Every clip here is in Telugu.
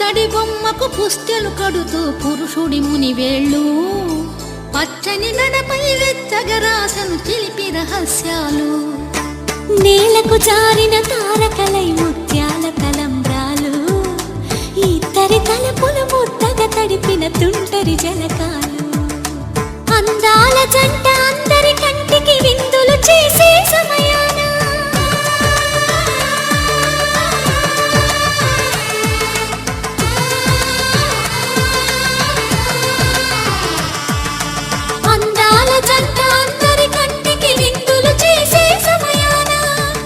పుత్తడి బొమ్మకు పుస్తెలు కడుతూ పురుషుడి ముని వేళ్ళు పచ్చని గడపై వెచ్చగరాసను చిలిపి రహస్యాలు నేలకు జారిన తారకలై ముత్యాల తలంబ్రాలు ఇద్దరి తలపులు ముద్దగా తడిపిన తుంటరి జలకాలు అందాల జంట అందరి కంటికి విందులు చేసే సమయాన అందాల జంట అందరి కంటికి విందులు చేసే సమయాన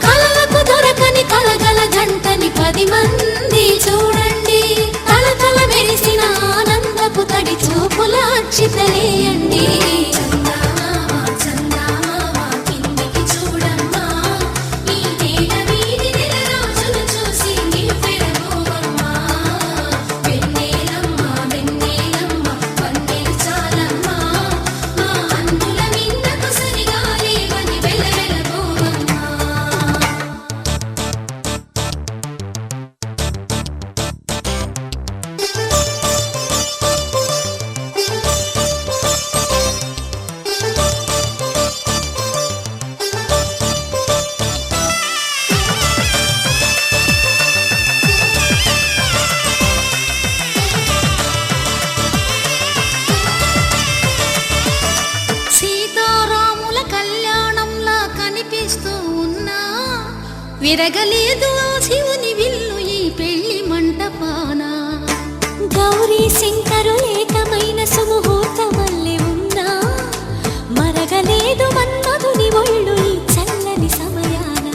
కలలకు దొరకని కలగల జంటని 10 మంది చూడండి తలతల మెరిసిన ఆనందపు తడి చూపుల అక్షితలేయండి విరగలేదు ఆ శివుని విల్లు ఈ పెళ్లి మంటపాన గౌరీ శంకరు ఏకమైన సుముహూర్తమల్లె ఉన్నా మరగలేదు మన్మధుని ఒళ్ళు ఈ చల్లని సమయాన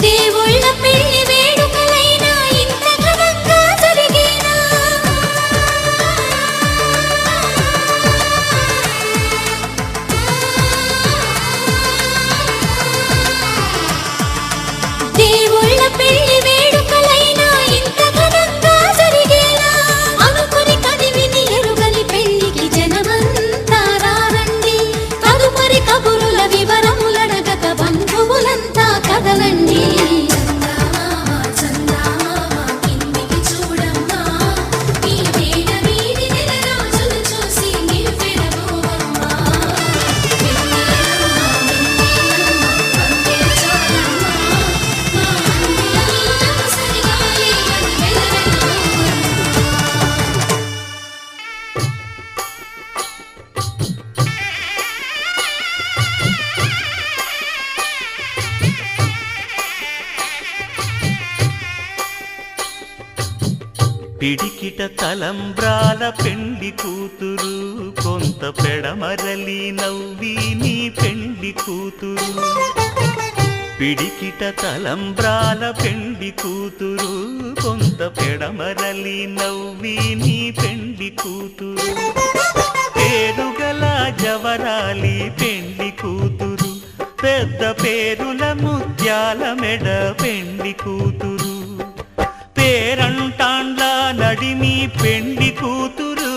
దేవుళ్ళ పెళ్లి వేడుకలైనా ఇంత ఘనంగా జరిగేనా దేవుళ్ళ పెళ్లి వేడుకలైనా ఇంత ఘనంగా జరిగేలా అనుకుని కదివిని ఎరుగని పెళ్లికి జనమంతా రారండి తదుపరి కబురుల వివరములడగక బంధువులంతా కదలండి పిడికిట తలంబ్రాల పెండి కూతురు కొంత పెడమరలి నవ్వి నీ పెండి కూతురు పిడికిట తలంబ్రాల పెండి కూతురు కొంత పెడమరలి నవ్వి నీ పెండి కూతురు పేరుగల జవరాలి పెండి కూతురు పెద్ద పేరుల ముత్యాల మెడ పెండి కూతురు పేరంటాండ్ల నడిమి పెండి కూతురు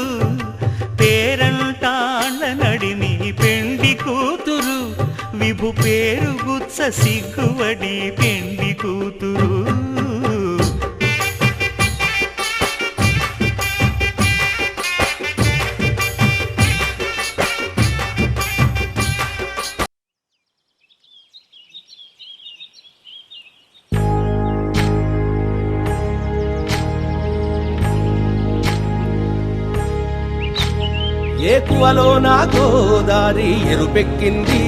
పేరంటాండ్ల నడిమి పెండి కూతురు విభు పేరు గుత్స సిగ్గువడి పెండి కూతురు ఏకువలో నా గోదారి ఎరుపెక్కింది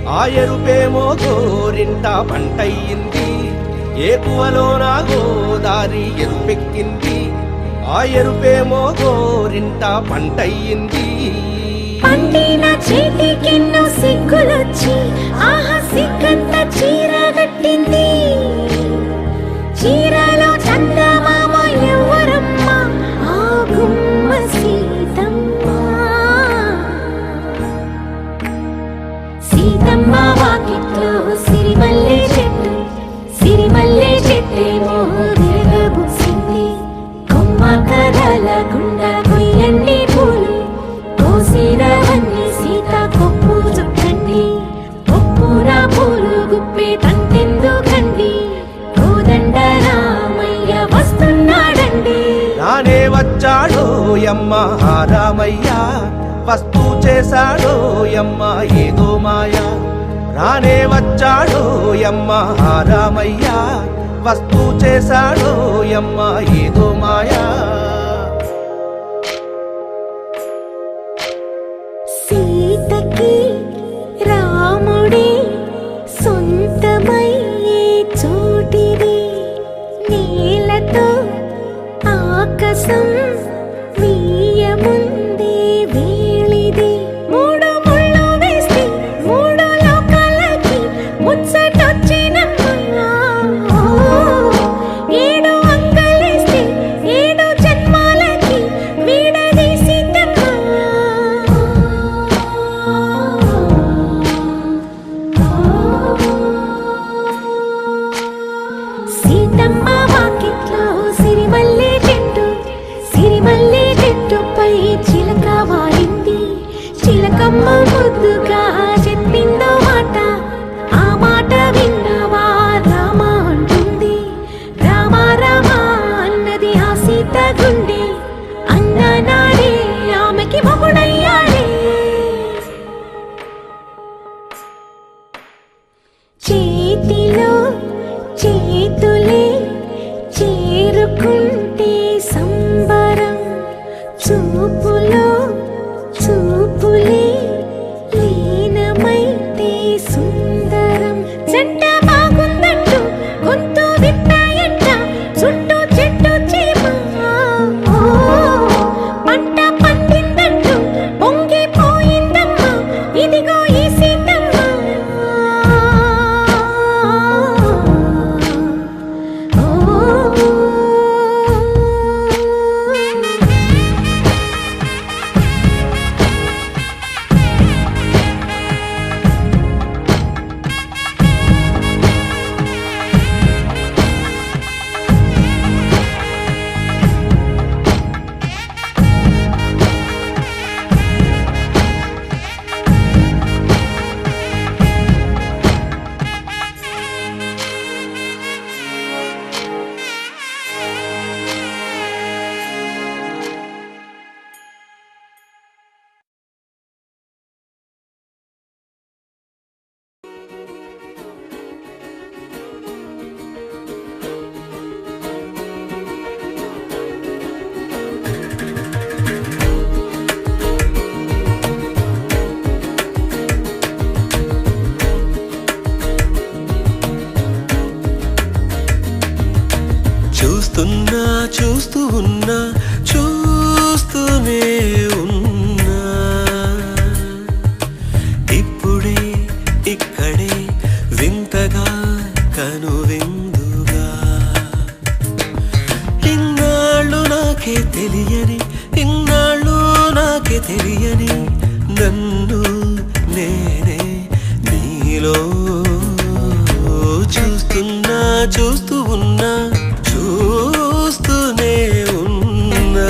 ఆ ఎరుపేమో గోరింట పంటయ్యింది ఏకువలో నా గోదారి ఎరుపెక్కింది ఆ ఎరుపేమో గోరింట పంటయ్యింది పండిన చేతికెన్నో సిగ్గులొచ్చి ఆహా సిగ్గంత చీర కట్టింది చీరలో చందమామ ఎవరమ్మ ఆ గుమ్మ సీతమ్మ సీతమ్మ వాకిట్లో సిరిమల్లె చెట్టేమో విరగబూసింది కొమ్మ కదలకుండా కొయ్యండి పూలు కోసిరవన్నీ సీత కొప్పు చుట్టండి కొప్పురా పూలు గుప్పే తంతెందుకండి కోదండ రామయ్య వస్తు వచ్చాడో యమ్మ రామయ్య, వస్తూ చేశాడో యమ్మ ఏదో మాయా. రానే వచ్చాడో యమ్మ రామయ్య, వస్తూ చేశాడో యమ్మ ఏదో మాయా. సీతకి రాముడే సొంతమయ్యే చోటిది, నేలతో ఆకాశం వీయముందే వేళిది. మూడు ముళ్ళు వేస్తే మూడు లోకాలకి ముచ్చటొచ్చినమ్మా. ఏడు అంగలేస్తే ఏడు జన్మాలకి వీడదీసిందమ్మా. సీతమ్మ వాకిట్లో సిరిమల్లె చెట్టు, సిరిమల్లె చెట్టుపై చిలక వాలింది. చిలకమ్మ ముద్దుగా చెప్పిందో మాట, ఆ మాట విన్నవా రామ అంటుంది. రామ రామ అన్నది ఆ సీత గుండె, అన్న నాడే ఆమెకి మొగుడయ్యాడే. చేతిలో చేతులే చేరుకుంటే సంబరం, చూపులో చూపులే లీనమైతే సుందరం. జంట బాగుందంటూ గొంతు విప్పాయంట చుట్టూ చెట్టు చీమ. పంట పండిందంటూ పొంగిపోయిందమ్మా ఇదిగో ఈ సీతమ్మ. చూస్తున్నా చూస్తూ ఉన్నా చూస్తూనే ఉన్నా, ఇప్పుడే ఇక్కడే వింతగా కనువిందుగా. ఇన్నాళ్ళు నాకే తెలియని, ఇన్నాళ్ళు నాకే తెలియని నన్ను నేనే నీలో చూస్తున్నా చూస్తూ ఉన్నా చూస్తూనే ఉన్నా.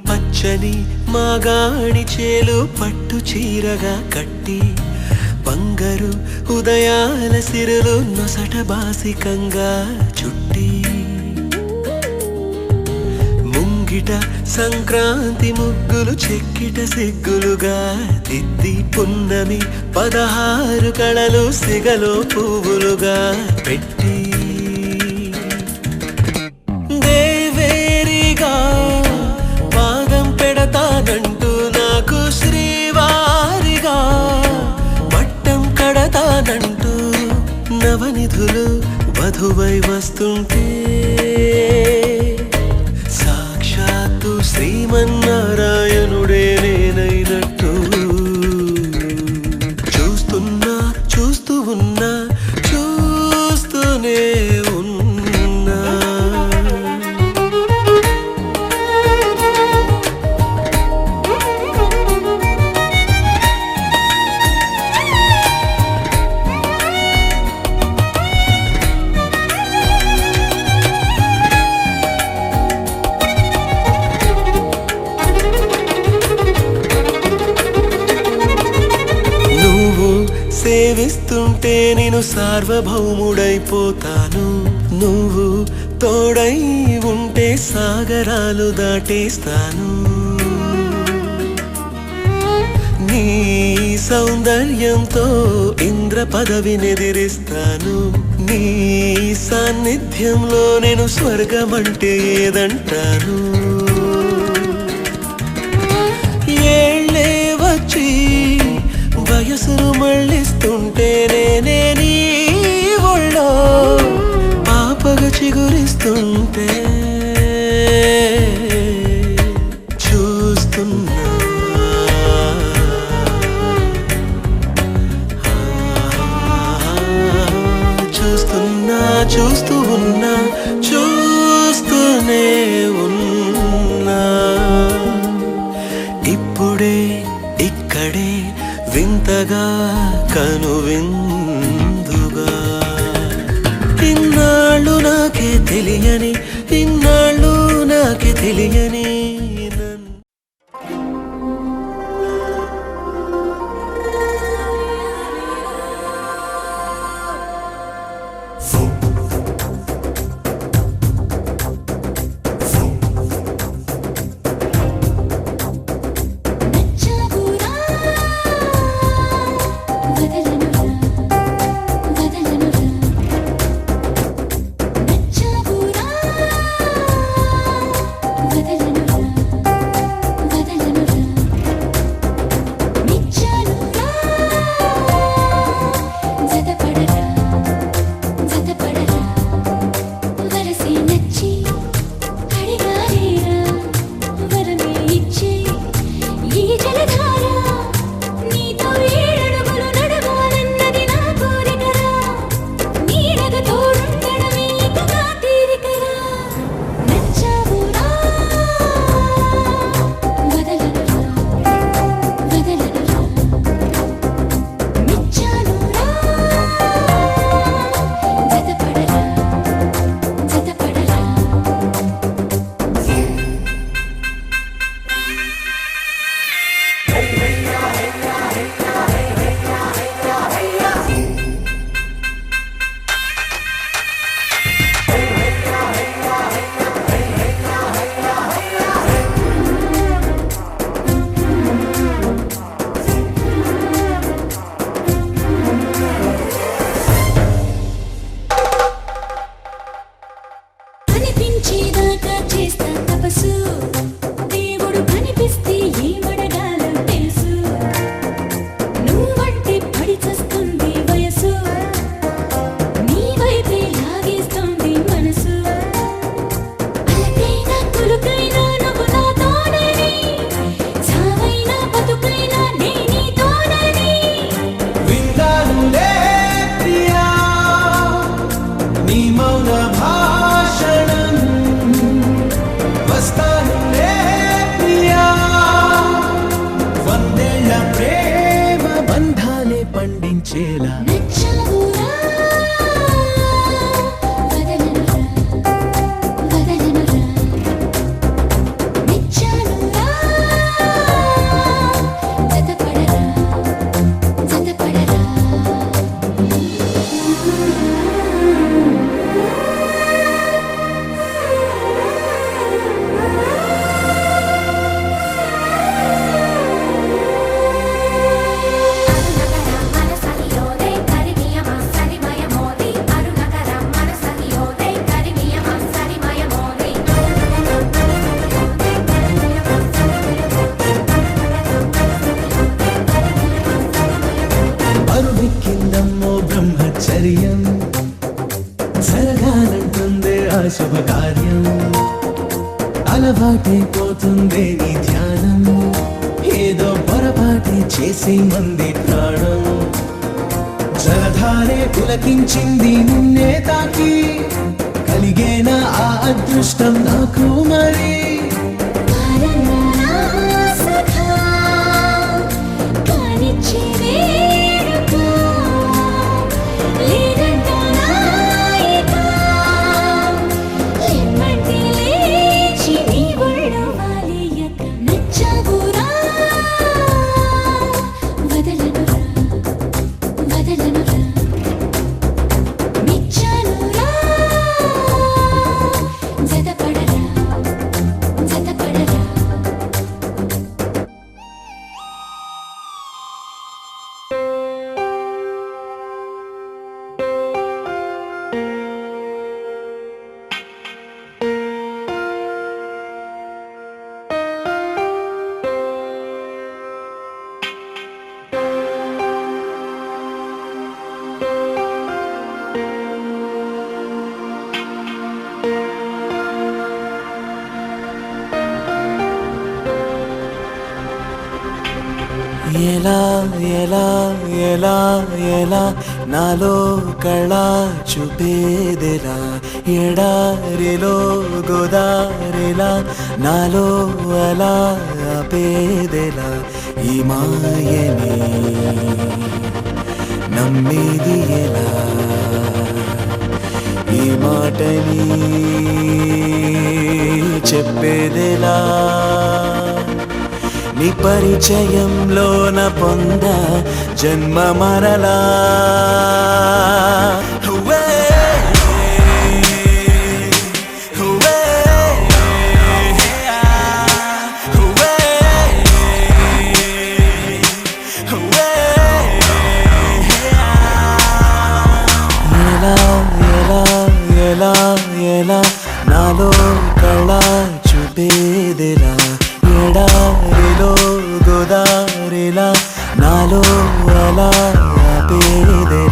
పచ్చని మాగాణి చేలు పట్టు చీరగా కట్టి, బంగారు ఉదయాల సిరులు నొసట బాసికంగా చుట్టి, ముంగిట సంక్రాంతి ముగ్గులు చెక్కిట సిగ్గులుగా దిద్ది, పున్నమి 16 కళలు సిగలో పువ్వులుగా పెట్టి, దేవేరిగా పాదం పెడతానంటూ నాకు శ్రీవారిగా పట్టం కడతానంటూ నవనిధులు వధువై వస్తుంటే, సాక్షాత్తు శ్రీమన్నారాయణుడే నేనైనట్టు. చూస్తున్నా చూస్తూ ఉన్నా చూస్తూనే ఉన్నా. సార్వభౌముడైపోతాను. నువ్వు తోడై ఉంటే సాగరాలు దాటేస్తాను. నీ సౌందర్యంతో ఇంద్ర పదవినెదిరిస్తాను. నీ సాన్నిధ్యంలో నేను స్వర్గమంటే ఏదంటాను. ఏళ్ళే వచ్చి వయసును మళ్ళిస్తుంటే నేనే నీ ఒళ్ళో పాపగా చిగురిస్తుంటే చూస్తున్నా చూస్తూ ఉన్నా చూస్తూనే ఉన్నా. ఇప్పుడే ఇక్కడే వింతగా కనువిందుగా ఇన్నాళ్ళు నాకే తెలియని ఇన్నాళ్ళు నాకే తెలియని పండించేలా బ్రహ్మచర్యం జరగాలంటుందే ఆ శుభకార్యం అలవాటైపోతుందే నీ ధ్యానం ఏదో పొరపాటే చేసి మంది ప్రాణం జలధారే పులకించింది నిన్నే తాకి కలిగేనా ఆ అదృష్టం నాకు మరి ఎలా ఎలా ఎలా ఎలా నాలో కళ చూపేదెలా ఎడారిలో గోదారిలా నాలో అలా ఆపేదెలా ఈ మాయని నమ్మేది ఎలా ఈ మాటని చెప్పేదెలా నీ పరిచయంలోన పొంద జన్మ మరలా హువే, హువే, హువే, హువే. ఎలా ఎలా ఎలా ఎలా నాలో కళ చూపేదెలా ఎడారిలో గోదారిలా నాలో అలా ఆపేదెలా